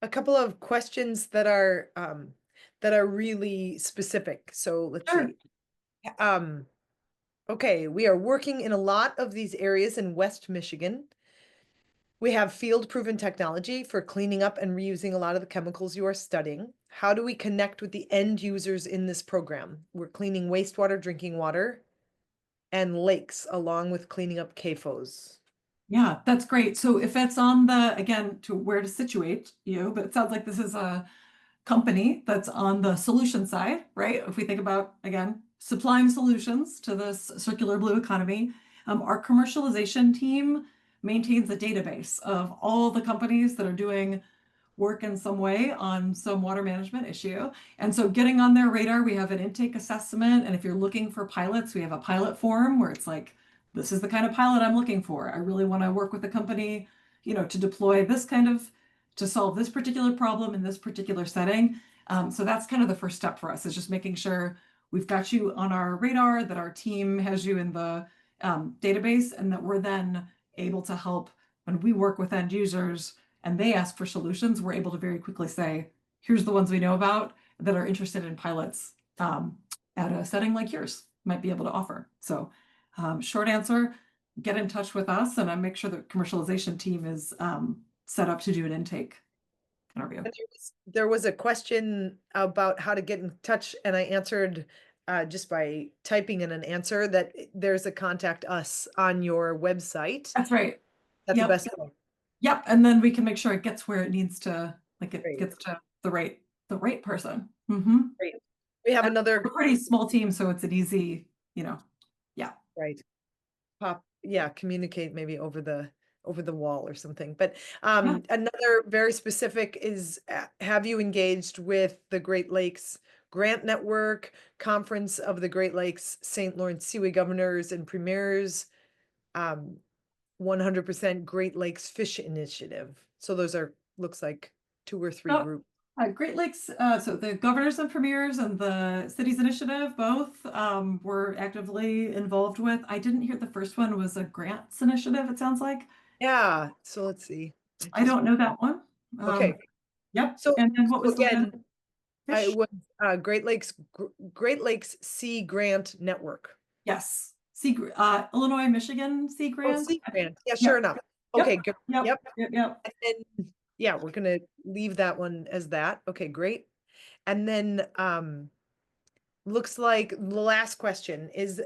A couple of questions that are really specific. So let's Sure. see. Okay, we are working in a lot of these areas in West Michigan. We have field-proven technology for cleaning up and reusing a lot of the chemicals you are studying. How do we connect with the end users in this program? We're cleaning wastewater, drinking water, and lakes, along with cleaning up CAFOs. Yeah, that's great. So if it's on the, again, to where to situate you, but it sounds like this is a company that's on the solution side, right? If we think about, again, supplying solutions to this circular blue economy, our commercialization team maintains a database of all the companies that are doing work in some way on some water management issue. And so getting on their radar, we have an intake assessment. And if you're looking for pilots, we have a pilot form where it's like, this is the kind of pilot I'm looking for. I really want to work with a company, to deploy this kind of, to solve this particular problem in this particular setting. So that's kind of the first step for us, is just making sure we've got you on our radar, that our team has you in the database, and that we're then able to help when we work with end users and they ask for solutions. We're able to very quickly say, here's the ones we know about that are interested in pilots at a setting like yours might be able to offer. So short answer, get in touch with us, and I make sure the commercialization team is set up to do an intake interview. There was a question about how to get in touch, and I answered just by typing in an answer that there's a contact us on your website. That's right. That's the Yep. best way. Yep. And then we can make sure it gets where it needs to, like it Great. gets to the right person. Mm-hmm. Great. We have And another we're a pretty small team, so it's an easy, yeah. right. Communicate maybe over the wall or something. But Yeah. another very specific is, have you engaged with the Great Lakes Grant Network, Conference of the Great Lakes St. Lawrence Seaway Governors and Premiers, 100% Great Lakes Fish Initiative? So those are, looks like 2 or 3 Oh, groups. Great Lakes, so the governors and premiers and the cities initiative, both were actively involved with. I didn't hear the first one was a grants initiative, it sounds like. Yeah, so let's see. I don't know that one. Okay. Yep. So, And then what was again, the it fish? was Great Lakes Sea Grant Network. Yes. Illinois, Michigan Sea Oh, Grant. Sea Grant. Yeah, Yep. sure enough. Yep. Okay, good. Yep. Yep. Yep. Yep. And then Yeah, we're gonna leave that one as that. Okay, great. And then looks like the last question is,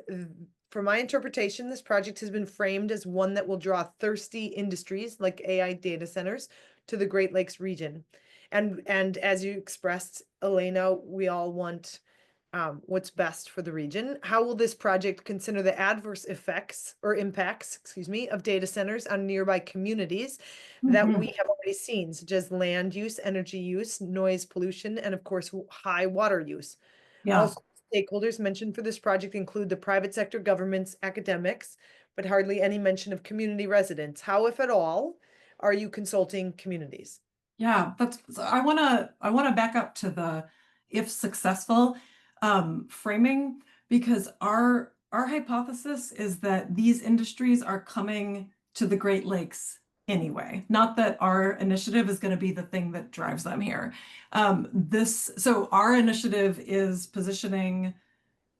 for my interpretation, this project has been framed as one that will draw thirsty industries like AI data centers to the Great Lakes region. And as you expressed, Elena, we all want what's best for the region. How will this project consider the adverse effects or impacts, excuse me, of data centers on nearby communities that we have already seen, such as land use, energy use, noise pollution, and of course, high water use? Yeah. Also, stakeholders mentioned for this project include the private sector, governments, academics, but hardly any mention of community residents. How, if at all, are you consulting communities? Yeah, that's so I want to back up to the if successful framing, because our hypothesis is that these industries are coming to the Great Lakes anyway, not that our initiative is going to be the thing that drives them here. So our initiative is positioning,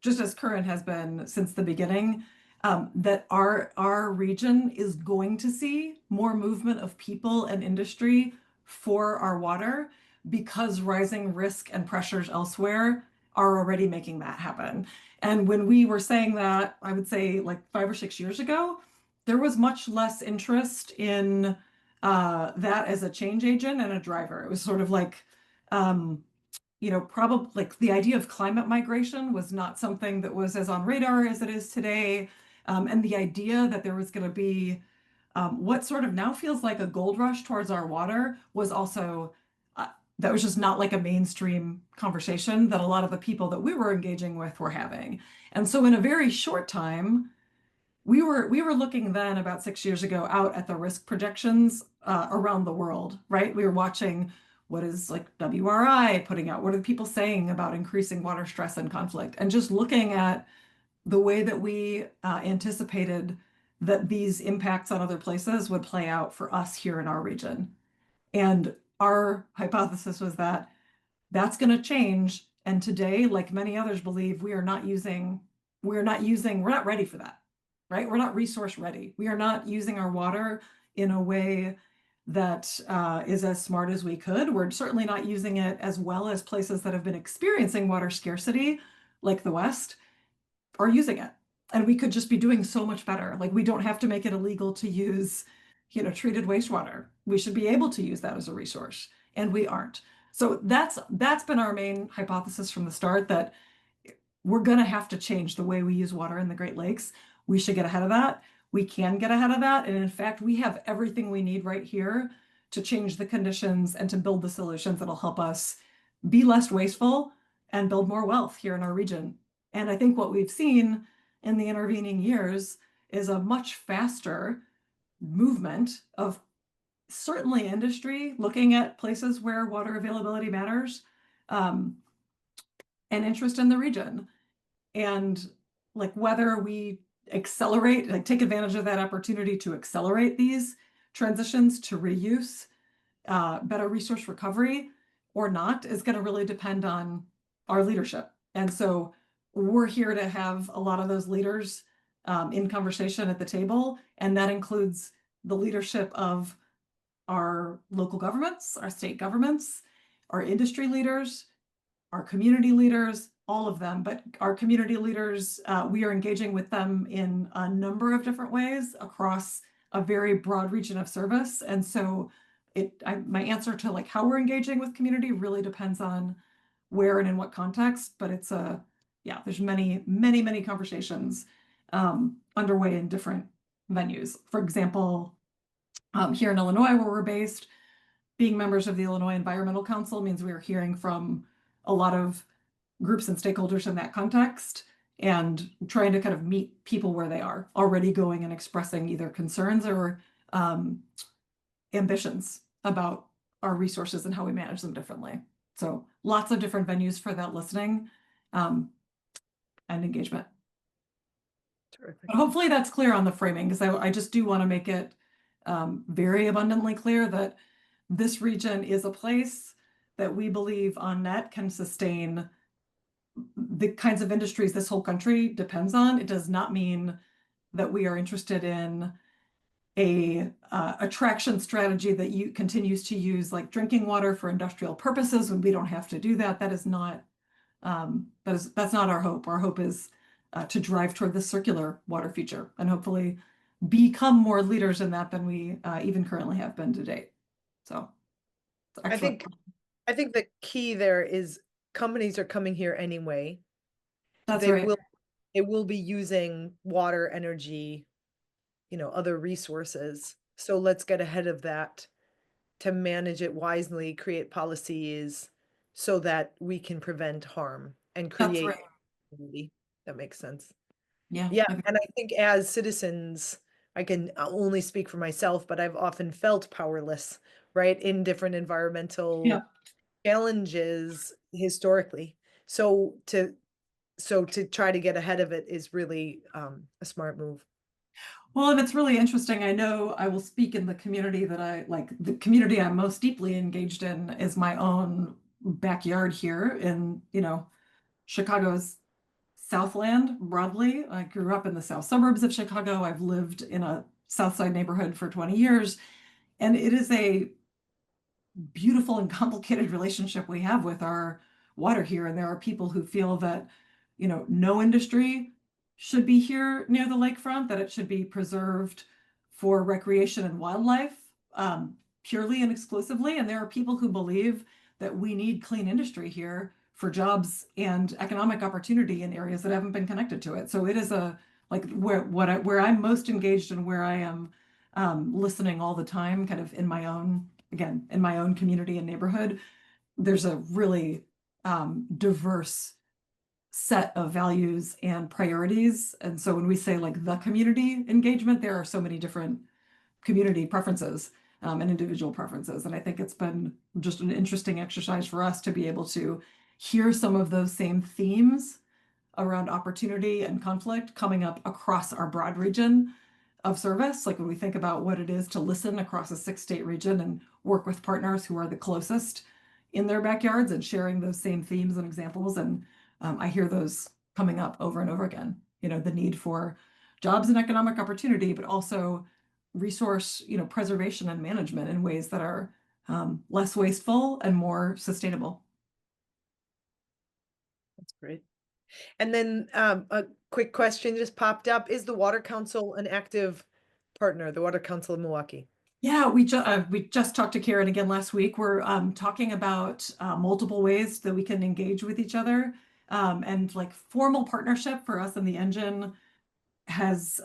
just as Current has been since the beginning, that our region is going to see more movement of people and industry for our water because rising risk and pressures elsewhere are already making that happen. And when we were saying that, I would say like 5 or 6 years ago, there was much less interest in that as a change agent and a driver. It was sort of like, probably like the idea of climate migration was not something that was as on radar as it is today. And the idea that there was going to be what sort of now feels like a gold rush towards our water was also, that was just not like a mainstream conversation that a lot of the people that we were engaging with were having. And so in a very short time, we were looking then about 6 years ago out at the risk projections around the world, right? We were watching what is like WRI putting out, what are the people saying about increasing water stress and conflict, and just looking at the way that we anticipated that these impacts on other places would play out for us here in our region. And our hypothesis was that that's going to change. And today, like many others believe, we're not ready for that, right? We're not resource ready. We are not using our water in a way that is as smart as we could. We're certainly not using it as well as places that have been experiencing water scarcity, like the West, are using it. And we could just be doing so much better. Like we don't have to make it illegal to use, treated wastewater. We should be able to use that as a resource, and we aren't. So that's been our main hypothesis from the start, that we're going to have to change the way we use water in the Great Lakes. We should get ahead of that. We can get ahead of that. And in fact, we have everything we need right here to change the conditions and to build the solutions that'll help us be less wasteful and build more wealth here in our region. And I think what we've seen in the intervening years is a much faster movement of certainly industry looking at places where water availability matters, and interest in the region. And like whether we accelerate, like take advantage of that opportunity to accelerate these transitions to reuse, better resource recovery or not, is going to really depend on our leadership. And so we're here to have a lot of those leaders in conversation at the table. And that includes the leadership of our local governments, our state governments, our industry leaders, our community leaders, all of them. But our community leaders, we are engaging with them in a number of different ways across a very broad region of service. And so my answer to like how we're engaging with community really depends on where and in what context, but there's many conversations underway in different venues. For example, here in Illinois, where we're based, being members of the Illinois Environmental Council means we are hearing from a lot of groups and stakeholders in that context and trying to kind of meet people where they are already going and expressing either concerns or ambitions about our resources and how we manage them differently. So lots of different venues for that listening and engagement. Terrific. But hopefully that's clear on the framing, because I just do want to make it very abundantly clear that this region is a place that we believe on net can sustain the kinds of industries this whole country depends on. It does not mean that we are interested in a attraction strategy that continues to use like drinking water for industrial purposes when we don't have to do that. That is not that's not our hope. Our hope is to drive toward the circular water future and hopefully become more leaders in that than we even currently have been to date. So it's I excellent. think I think the key there is companies are coming here anyway. That's They right. will they will be using water, energy, other resources. So let's get ahead of that to manage it wisely, create policies so that we can prevent harm and That's create right. community. That makes sense. Yeah. Yeah, and I think as citizens, I can only speak for myself, but I've often felt powerless, right, in different Yeah. environmental challenges historically. So to try to get ahead of it is really a smart move. Well, and it's really interesting. I know I will speak in the community that the community I'm most deeply engaged in is my own backyard here in, Chicago's Southland broadly. I grew up in the south suburbs of Chicago. I've lived in a South Side neighborhood for 20 years, and it is a beautiful and complicated relationship we have with our water here. And there are people who feel that, no industry should be here near the lakefront, that it should be preserved for recreation and wildlife, purely and exclusively. And there are people who believe that we need clean industry here for jobs and economic opportunity in areas that haven't been connected to it. So it is where I'm most engaged and where I am listening all the time, kind of in my own community and neighborhood. There's a really diverse set of values and priorities. And so when we say like the community engagement, there are so many different community preferences and individual preferences. And I think it's been just an interesting exercise for us to be able to hear some of those same themes around opportunity and conflict coming up across our broad region of service. Like when we think about what it is to listen across a 6-state region and work with partners who are the closest in their backyards and sharing those same themes and examples. And I hear those coming up over and over again. The need for jobs and economic opportunity, but also resource, preservation and management in ways that are less wasteful and more sustainable. That's great. And then a quick question just popped up. Is the Water Council an active partner, the Water Council of Milwaukee? Yeah, we just talked to Karen again last week. We're talking about multiple ways that we can engage with each other, and like formal partnership for us in the engine has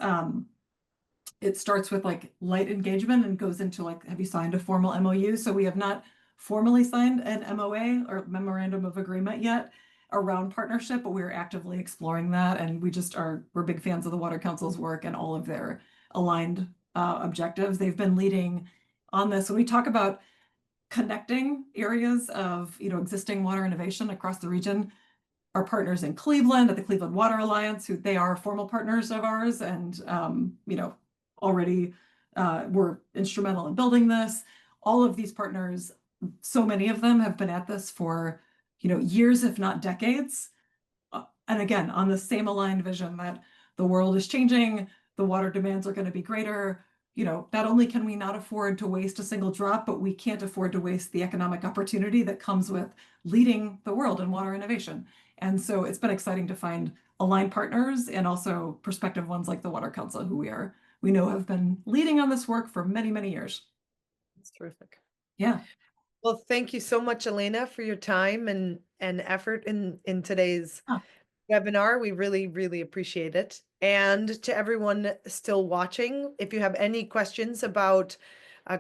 it starts with like light engagement and goes into like, have you signed a formal MOU? So we have not formally signed an MOA or memorandum of agreement yet around partnership, but we're actively exploring that. And we're big fans of the Water Council's work and all of their aligned objectives. They've been leading on this. When we talk about connecting areas of, existing water innovation across the region, our partners in Cleveland at the Cleveland Water Alliance, who they are formal partners of ours and, already were instrumental in building this. All of these partners, so many of them have been at this for, years, if not decades. And again, on the same aligned vision that the world is changing, the water demands are going to be greater. Not only can we not afford to waste a single drop, but we can't afford to waste the economic opportunity that comes with leading the world in water innovation. And so it's been exciting to find aligned partners and also prospective ones like the Water Council, who we know have been leading on this work for many, many years. That's terrific. Yeah. Well, thank you so much, Alaina, for your time and effort in today's Huh. webinar. We really, really appreciate it. And to everyone still watching, if you have any questions about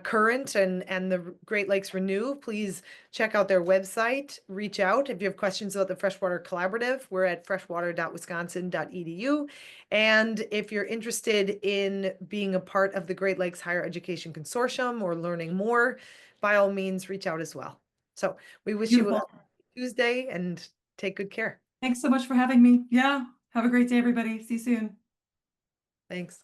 Current and the Great Lakes Renew, please check out their website, reach out. If you have questions about the Freshwater Collaborative, we're at freshwater.wisconsin.edu. And if you're interested in being a part of the Great Lakes Higher Education Consortium or learning more, by all means, reach out as well. So we wish you a Beautiful. Tuesday and take good care. Thanks so much for having me. Yeah. Have a great day, everybody. See you soon. Thanks.